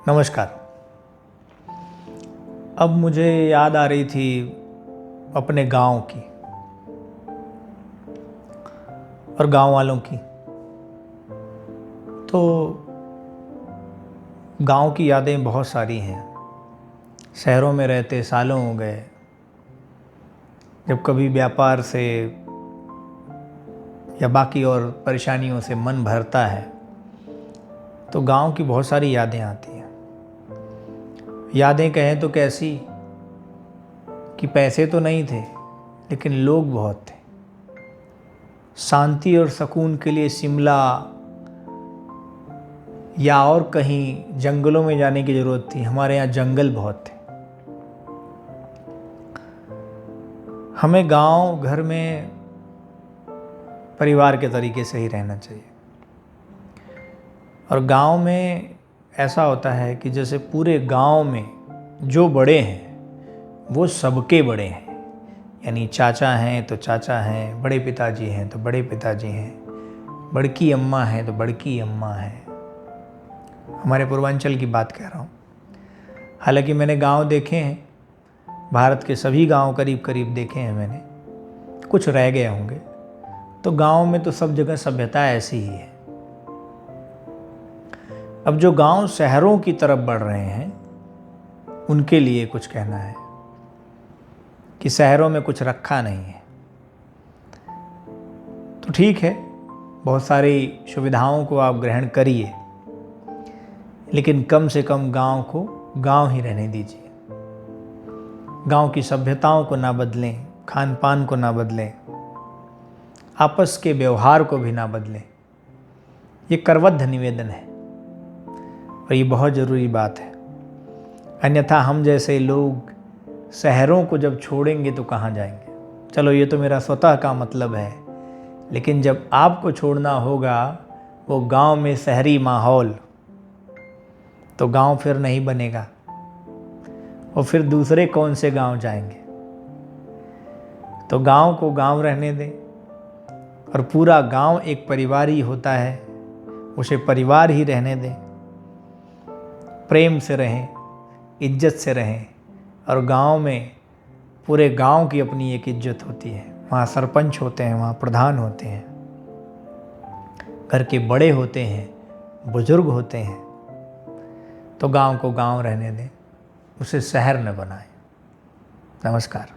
नमस्कार। अब मुझे याद आ रही थी अपने गांव की और गांव वालों की। तो गांव की यादें बहुत सारी हैं। शहरों में रहते सालों हो गए। जब कभी व्यापार से या बाकी और परेशानियों से मन भरता है तो गांव की बहुत सारी यादें आती हैं। यादें कहें तो कैसी कि पैसे तो नहीं थे लेकिन लोग बहुत थे। शांति और सुकून के लिए शिमला या और कहीं जंगलों में जाने की ज़रूरत थी। हमारे यहाँ जंगल बहुत थे। हमें गांव घर में परिवार के तरीके से ही रहना चाहिए। और गांव में ऐसा होता है कि जैसे पूरे गांव में जो बड़े हैं वो सबके बड़े हैं। यानी चाचा हैं तो चाचा हैं, बड़े पिताजी हैं तो बड़े पिताजी हैं, बड़की अम्मा हैं तो बड़की अम्मा हैं। हमारे पूर्वांचल की बात कह रहा हूँ। हालांकि मैंने गांव देखे हैं, भारत के सभी गांव करीब करीब देखे हैं मैंने। कुछ रह गए होंगे। तो गांव में तो सब जगह सभ्यता ऐसी ही है। अब जो गांव शहरों की तरफ बढ़ रहे हैं उनके लिए कुछ कहना है कि शहरों में कुछ रखा नहीं है। तो ठीक है, बहुत सारी सुविधाओं को आप ग्रहण करिए, लेकिन कम से कम गांव को गांव ही रहने दीजिए। गांव की सभ्यताओं को ना बदलें, खान पान को ना बदलें, आपस के व्यवहार को भी ना बदलें। ये करवद्ध निवेदन है और ये बहुत ज़रूरी बात है। अन्यथा हम जैसे लोग शहरों को जब छोड़ेंगे तो कहाँ जाएंगे। चलो, ये तो मेरा स्वतः का मतलब है, लेकिन जब आपको छोड़ना होगा वो गांव में शहरी माहौल, तो गांव फिर नहीं बनेगा। और फिर दूसरे कौन से गांव जाएंगे। तो गांव को गांव रहने दें। और पूरा गांव एक परिवार ही होता है, उसे परिवार ही रहने दें। प्रेम से रहें, इज्जत से रहें। और गांव में पूरे गांव की अपनी एक इज्जत होती है। वहाँ सरपंच होते हैं, वहाँ प्रधान होते हैं, घर के बड़े होते हैं, बुजुर्ग होते हैं। तो गांव को गांव रहने दें, उसे शहर न बनाएं। नमस्कार।